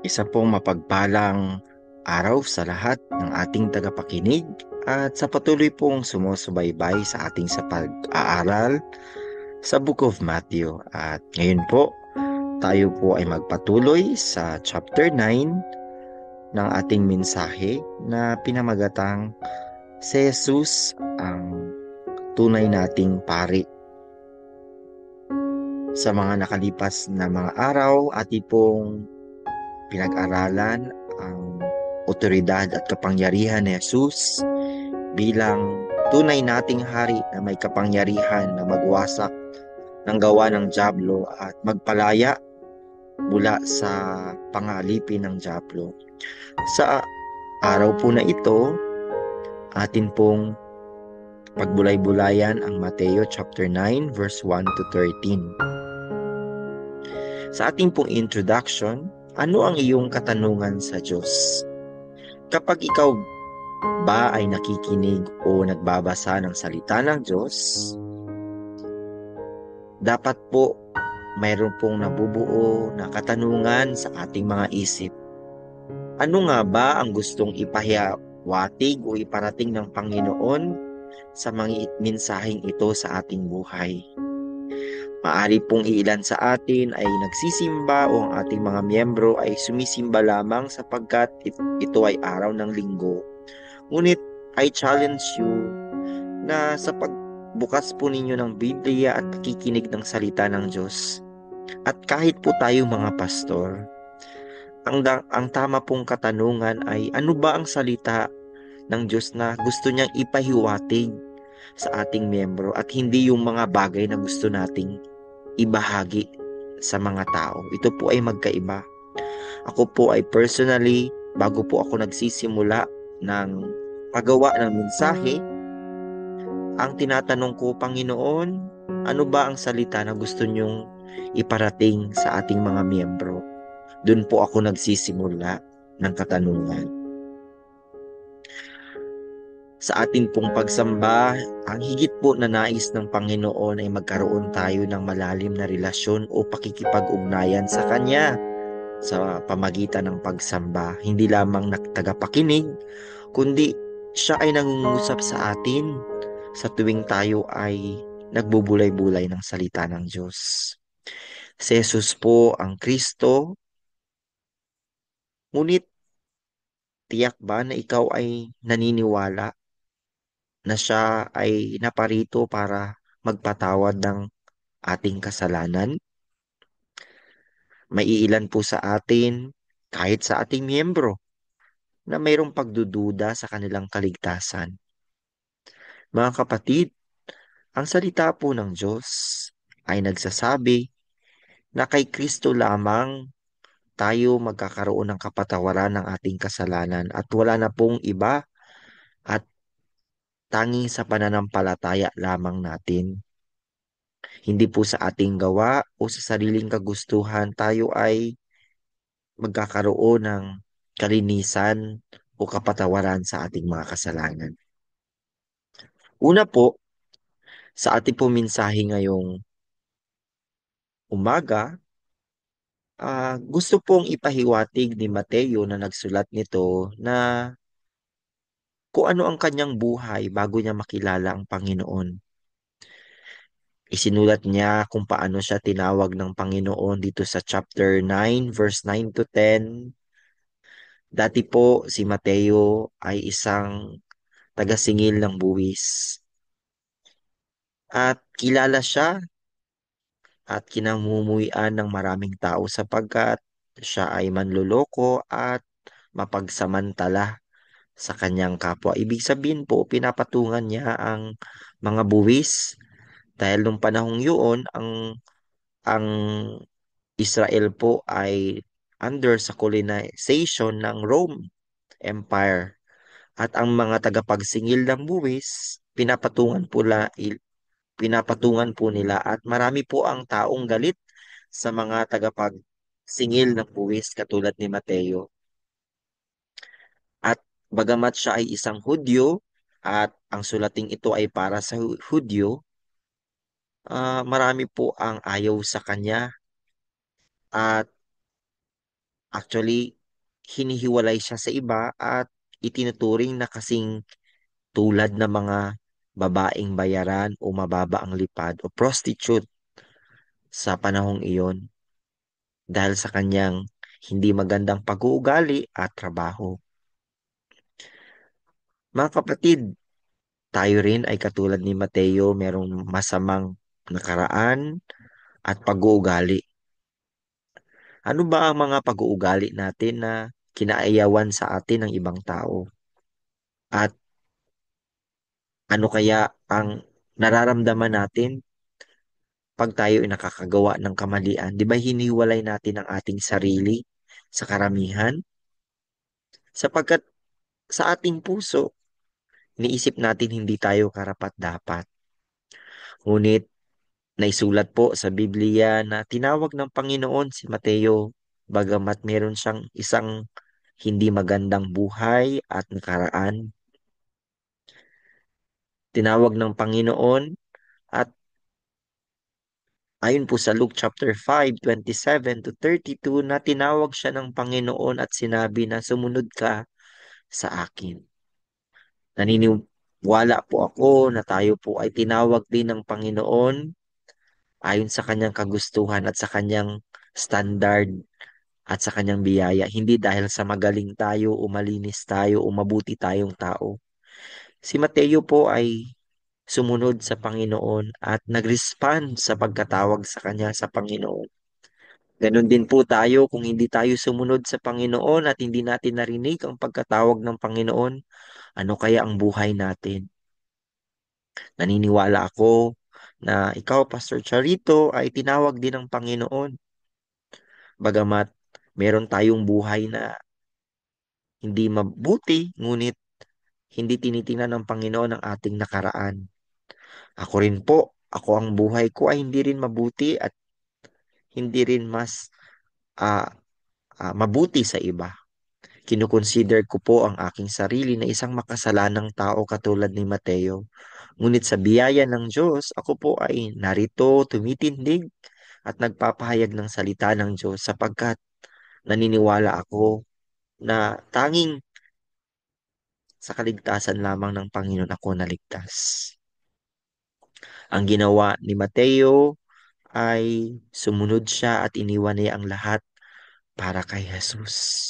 Isa pong mapagpalang araw sa lahat ng ating tagapakinig at sa patuloy pong sumusubaybay sa ating sa pag-aaral sa Book of Matthew. At ngayon po, tayo po ay magpatuloy sa chapter 9 ng ating mensahe na pinamagatang si Jesus ang tunay nating pari. Sa mga nakalipas na mga araw, ating pong pinag-aralan ang otoridad at kapangyarihan ni Jesus bilang tunay nating hari na may kapangyarihan na magwasak ng gawa ng dyablo at magpalaya mula sa pangalipin ng dyablo. Sa araw po na ito, atin pong pagbulay-bulayan ang Mateo chapter 9 verse 1 to 13. Sa ating pong introduction, ano ang iyong katanungan sa Diyos? Kapag ikaw ba ay nakikinig o nagbabasa ng salita ng Diyos, dapat po mayroon pong nabubuo na katanungan sa ating mga isip. Ano nga ba ang gustong ipahiwatig o iparating ng Panginoon sa mga mensaheng ito sa ating buhay? Maari pong iilan sa atin ay nagsisimba o ang ating mga miyembro ay sumisimba lamang sapagkat ito ay araw ng linggo. Ngunit I challenge you na sa pagbukas po ninyo ng Biblia at pakikinig ng salita ng Diyos, at kahit po tayo mga pastor, ang tama pong katanungan ay ano ba ang salita ng Diyos na gusto niyang ipahiwatig sa ating miyembro at hindi yung mga bagay na gusto nating ibahagi sa mga tao. Ito po ay magkaiba. Ako po ay personally, bago po ako nagsisimula ng paggawa ng mensahe, ang tinatanong ko, Panginoon, ano ba ang salita na gusto niyong iparating sa ating mga miyembro? Doon po ako nagsisimula ng katanungan. Sa ating pong pagsamba, ang higit po na nais ng Panginoon ay magkaroon tayo ng malalim na relasyon o pakikipag-ugnayan sa Kanya sa pamagitan ng pagsamba. Hindi lamang tagapakinig, kundi siya ay nangungusap sa atin sa tuwing tayo ay nagbubulay-bulay ng salita ng Diyos. Si Jesus po ang Kristo, ngunit tiyak ba na ikaw ay naniniwala na siya ay naparito para magpatawad ng ating kasalanan? May iilan po sa atin, kahit sa ating miyembro, na mayroong pagdududa sa kanilang kaligtasan. Mga kapatid, ang salita po ng Diyos ay nagsasabi na kay Kristo lamang tayo magkakaroon ng kapatawaran ng ating kasalanan at wala na pong iba at tanging sa pananampalataya lamang natin. Hindi po sa ating gawa o sa sariling kagustuhan tayo ay magkakaroon ng kalinisan o kapatawaran sa ating mga kasalanan. Una po, sa ating po mensahe ngayong umaga, gusto pong ipahiwatig ni Mateo na nagsulat nito na kung ano ang kanyang buhay bago niya makilala ang Panginoon. Isinulat niya kung paano siya tinawag ng Panginoon dito sa chapter 9, verse 9 to 10. Dati po si Mateo ay isang taga-singil ng buwis. At kilala siya at kinamumuhian ng maraming tao sapagkat siya ay manloloko at mapagsamantala sa kanyang kapwa. Ibig sabihin po, pinapatungan niya ang mga buwis dahil nung panahong yun, ang Israel po ay under sa colonization ng Rome Empire. At ang mga tagapagsingil ng buwis, pinapatungan po nila at marami po ang taong galit sa mga tagapagsingil ng buwis katulad ni Mateo. At bagamat siya ay isang Hudyo at ang sulating ito ay para sa Hudyo, marami po ang ayaw sa kanya at Actually, hinihiwalay siya sa iba at itinuturing na kasing tulad ng mga babaeng bayaran o mababa ang lipad o prostitute sa panahong iyon dahil sa kanyang hindi magandang pag-uugali at trabaho. Mga kapatid, tayo rin ay katulad ni Mateo, merong masamang nakaraan at pag-uugali. Ano ba ang mga pag-uugali natin na kinaayawan sa atin ng ibang tao? At ano kaya ang nararamdaman natin pag tayo ay nakakagawa ng kamalian? Di ba hiniwalay natin ang ating sarili sa karamihan? Sapagkat sa ating puso, iniisip natin hindi tayo karapat-dapat. Ngunit naisulat po sa Biblia na tinawag ng Panginoon si Mateo bagamat meron siyang isang hindi magandang buhay at nakaraan. Tinawag ng Panginoon at ayon po sa Luke chapter 5:27 to 32 na tinawag siya ng Panginoon at sinabi na sumunod ka sa akin. Naniniwala po ako na tayo po ay tinawag din ng Panginoon ayon sa kanyang kagustuhan at sa kanyang standard at sa kanyang biyaya. Hindi dahil sa magaling tayo o malinis tayo o mabuti tayong tao. Si Mateo po ay sumunod sa Panginoon at nag-respond sa pagkatawag sa kanya sa Panginoon. Ganon din po tayo kung hindi tayo sumunod sa Panginoon at hindi natin narinig ang pagkatawag ng Panginoon, ano kaya ang buhay natin? Naniniwala ako na ikaw, Pastor Charito, ay tinawag din ng Panginoon. Bagamat meron tayong buhay na hindi mabuti, ngunit hindi tinitingnan ng Panginoon ang ating nakaraan. Ako rin po, ako ang buhay ko ay hindi rin mabuti at hindi rin mas ah, mabuti sa iba. Kinukonsider ko po ang aking sarili na isang makasalanang tao katulad ni Mateo. Ngunit sa biyaya ng Diyos, ako po ay narito, tumitindig at nagpapahayag ng salita ng Diyos sapagkat naniniwala ako na tanging sa kaligtasan lamang ng Panginoon ako naligtas. Ang ginawa ni Mateo ay sumunod siya at iniwan niya ang lahat para kay Jesus.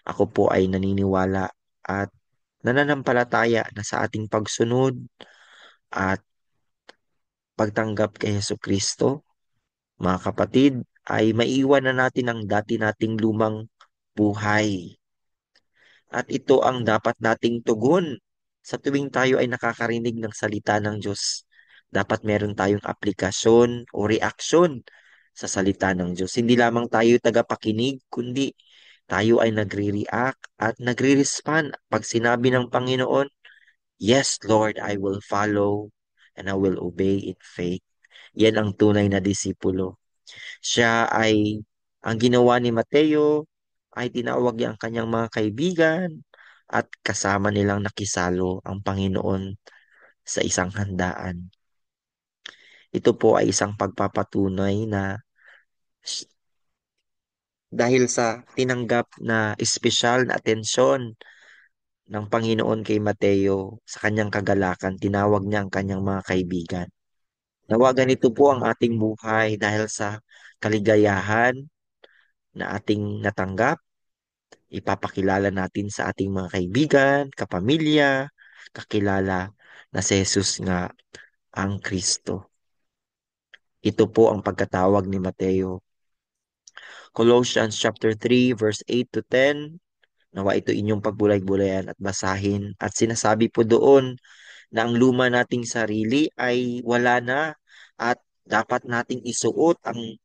Ako po ay naniniwala at nananampalataya na sa ating pagsunod at pagtanggap kay Yesu Kristo, mga kapatid, ay maiwan na natin ang dati nating lumang buhay. At ito ang dapat nating tugon sa tuwing tayo ay nakakarinig ng salita ng Diyos. Dapat meron tayong aplikasyon o reaksyon sa salita ng Diyos. Hindi lamang tayo tagapakinig, kundi tayo ay nagre-react at nagre-respond. Pag sinabi ng Panginoon, "Yes, Lord, I will follow and I will obey in faith." Yan ang tunay na disipulo. Siya ay, ang ginawa ni Mateo, ay tinawag niya ang kanyang mga kaibigan at kasama nilang nakisalo ang Panginoon sa isang handaan. Ito po ay isang pagpapatunay na s- dahil sa tinanggap na espesyal na atensyon ng Panginoon kay Mateo sa kanyang kagalakan, tinawag niya ang kanyang mga kaibigan. Nawa ganito po ang ating buhay dahil sa kaligayahan na ating natanggap, ipapakilala natin sa ating mga kaibigan, kapamilya, kakilala na si Jesus nga ang Kristo. Ito po ang pagkatawag ni Mateo. Colossians chapter 3 verse 8 to 10. Nawa ito inyong pagbulay-bulayan at basahin. At sinasabi po doon na ang luma nating sarili ay wala na at dapat nating isuot ang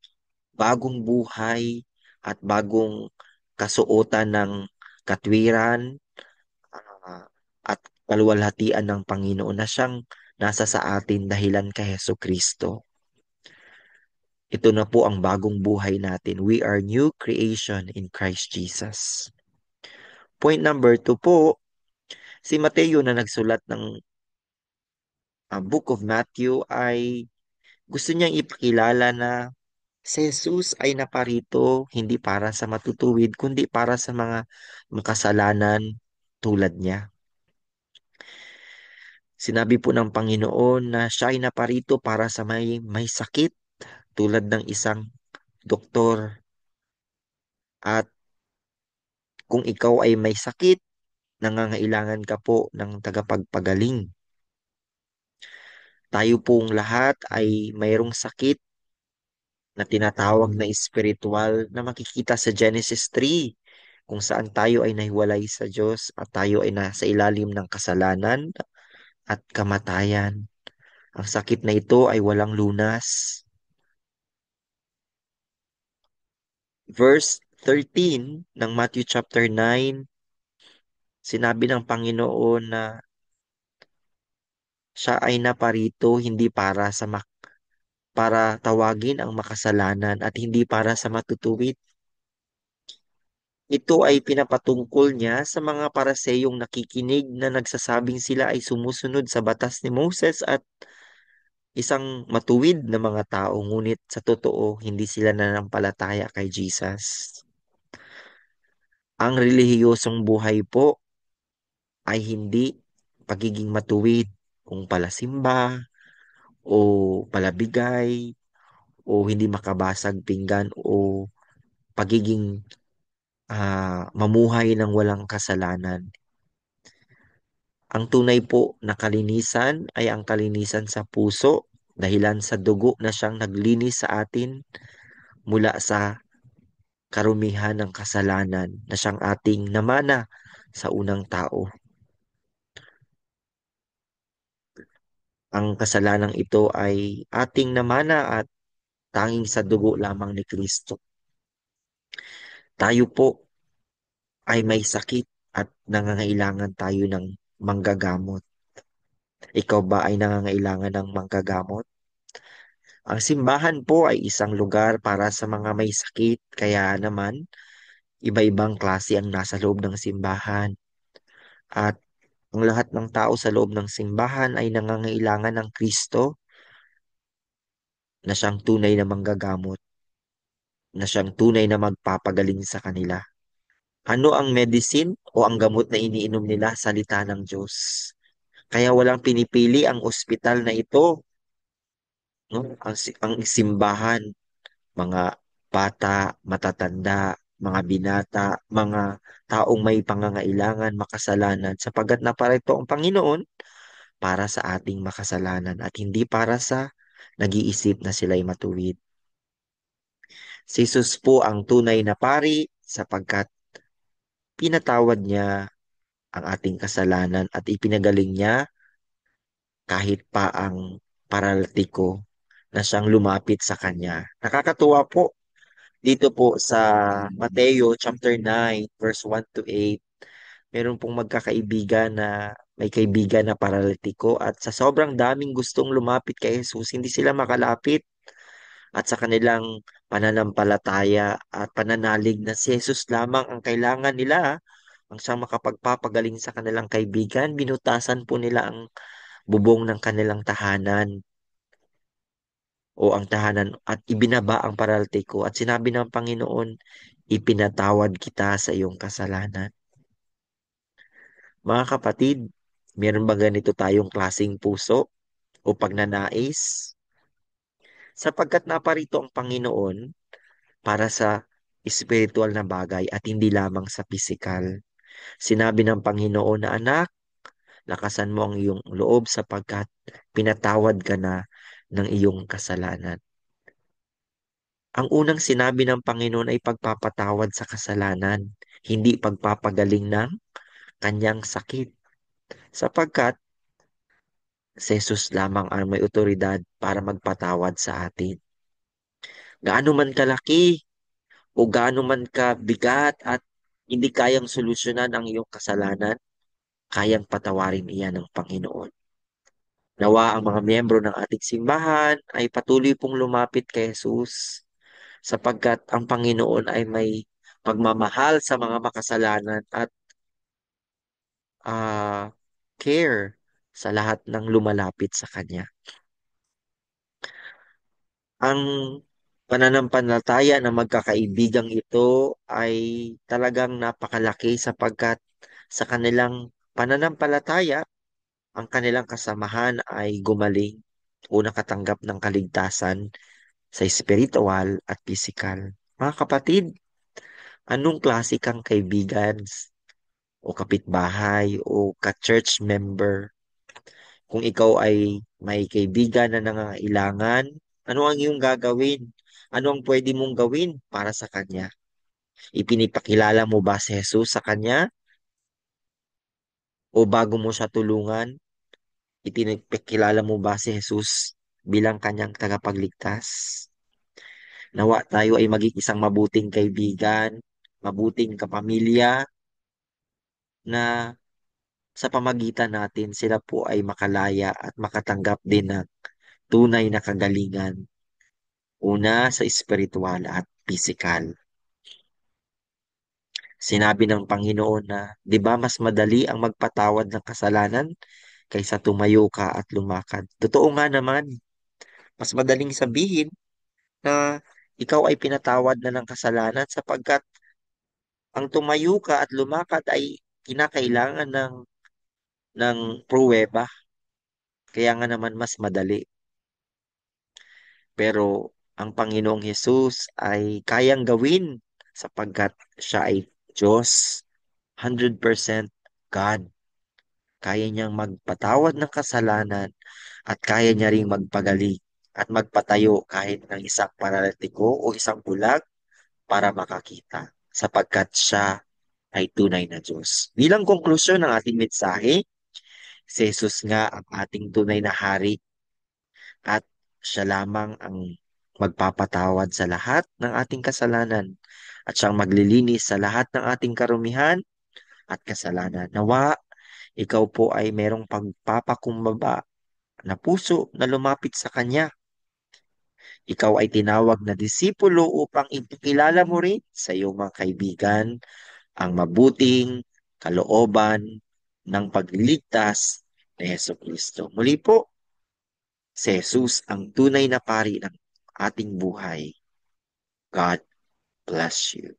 bagong buhay at bagong kasuotan ng katwiran at kaluwalhatian ng Panginoon na siyang nasa sa atin dahilan kay Hesus Kristo. Ito na po ang bagong buhay natin. We are new creation in Christ Jesus. Point number 2 po, si Mateo na nagsulat ng Book of Matthew ay gusto niyang ipakilala na Si Jesus ay naparito hindi para sa matutuwid, kundi para sa mga makasalanan tulad niya. Sinabi po ng Panginoon na siya ay naparito para sa may sakit tulad ng isang doktor. At kung ikaw ay may sakit, nangangailangan ka po ng tagapagpagaling. Tayo pong lahat ay mayroong sakit na tinatawag na espiritual na makikita sa Genesis 3, kung saan tayo ay nahiwalay sa Diyos at tayo ay nasa ilalim ng kasalanan at kamatayan. Ang sakit na ito ay walang lunas. Verse 13 ng Matthew chapter 9, sinabi ng Panginoon na siya ay naparito hindi para tawagin ang makasalanan at hindi para sa matutuwid. Ito ay pinapatungkol niya sa mga paraseyong nakikinig na nagsasabing sila ay sumusunod sa batas ni Moses at isang matuwid na mga tao, ngunit sa totoo hindi sila nanampalataya kay Jesus. Ang relihiyosong buhay po ay hindi pagiging matuwid kung palasimba o palabigay o hindi makabasag pinggan o pagiging mamuhay ng walang kasalanan. Ang tunay po na kalinisan ay ang kalinisan sa puso, dahilan sa dugo na siyang naglinis sa atin mula sa karumihan ng kasalanan na siyang ating namana sa unang tao. Ang kasalanang ito ay ating namana at tanging sa dugo lamang ni Kristo. Tayo po ay may sakit at nangangailangan tayo ng manggagamot. Ikaw ba ay nangangailangan ng manggagamot? Ang simbahan po ay isang lugar para sa mga may sakit, kaya naman iba-ibang klase ang nasa loob ng simbahan. At ang lahat ng tao sa loob ng simbahan ay nangangailangan ng Kristo na siyang tunay na manggagamot, na siyang tunay na magpapagaling sa kanila. Ano ang medicine o ang gamot na iniinom nila? Salita ng Diyos. Kaya walang pinipili ang ospital na ito, no? Ang simbahan, mga bata, matatanda, mga binata, mga taong may pangangailangan, makasalanan, sapagkat naparito ang Panginoon para sa ating makasalanan at hindi para sa nag-iisip na sila'y matuwid. Si Jesus po ang tunay na pari sapagkat pinatawad niya ang ating kasalanan at ipinagaling niya kahit pa ang paralitiko na siyang lumapit sa kanya. Nakakatuwa po dito po sa Mateo chapter 9 verse 1 to 8. Meron pong magkakaibigan na may kaibigan na paralitiko at sa sobrang daming gustong lumapit kay Jesus, hindi sila makalapit at sa kanilang pananampalataya at pananalig na si Jesus lamang ang kailangan nila, ang siyang makapagpapagaling sa kanilang kaibigan, binutasan po nila ang bubong ng kanilang tahanan o ang tahanan at ibinaba ang paralitiko at sinabi ng Panginoon, ipinatawad kita sa iyong kasalanan. Mga kapatid, meron ba ganito tayong klaseng puso o pagnanais? Sapagkat naparito ang Panginoon para sa espiritual na bagay at hindi lamang sa pisikal. Sinabi ng Panginoon na anak, lakasan mo ang iyong loob sapagkat pinatawad ka na ng iyong kasalanan. Ang unang sinabi ng Panginoon ay pagpapatawad sa kasalanan, hindi pagpapagaling ng kanyang sakit. Sapagkat si Jesus lamang ang may otoridad para magpatawad sa atin. Gaano man kalaki o gaano man kabigat at hindi kayang solusyonan ang iyong kasalanan, kayang patawarin iyan ng Panginoon. Nawa ang mga miyembro ng ating simbahan ay patuloy pong lumapit kay Jesus sapagkat ang Panginoon ay may pagmamahal sa mga makasalanan at ah, care sa lahat ng lumalapit sa Kanya. Ang Pananampalataya ng magkakaibigang ito ay talagang napakalaki sapagkat sa kanilang pananampalataya, ang kanilang kasamahan ay gumaling o nakatanggap ng kaligtasan sa espiritual at pisikal. Mga kapatid, anong klase kang kaibigan o kapitbahay o ka-church member? Kung ikaw ay may kaibigan na nangangailangan, ano ang iyong gagawin? Ano ang pwede mong gawin para sa kanya? Ipinipakilala mo ba si Jesus sa kanya? O bago mo siya tulungan, ipinipakilala mo ba si Jesus bilang kanyang tagapagligtas? Nawa tayo ay maging isang mabuting kaibigan, mabuting kapamilya na sa pamagitan natin sila po ay makalaya at makatanggap din ng tunay na kagalingan. Una sa espiritual at pisikal. Sinabi ng Panginoon na, di ba mas madali ang magpatawad ng kasalanan kaysa tumayo ka at lumakad. Totoo nga naman, mas madaling sabihin na ikaw ay pinatawad na ng kasalanan sapagkat ang tumayo ka at lumakad ay kinakailangan ng pruweba. Kaya nga naman mas madali. Pero ang Panginoong Hesus ay kayang gawin sapagkat siya ay Diyos, 100% God. Kaya niyang magpatawad ng kasalanan at kaya niya ring magpagaling at magpatayo kahit ng isang paralitiko o isang bulag para makakita sapagkat siya ay tunay na Diyos. Bilang konklusyon ng ating mensahe, si Jesus nga ang ating tunay na hari at siya lamang ang magpapatawad sa lahat ng ating kasalanan at siyang maglilinis sa lahat ng ating karumihan at kasalanan. Nawa, ikaw po ay merong pagpapakumbaba na puso na lumapit sa Kanya. Ikaw ay tinawag na disipulo upang ipakilala mo rin sa iyong mga kaibigan ang mabuting kalooban ng pagliligtas ni Heso Kristo. Muli po, si Jesus ang tunay na pari ng ating buhay. God bless you.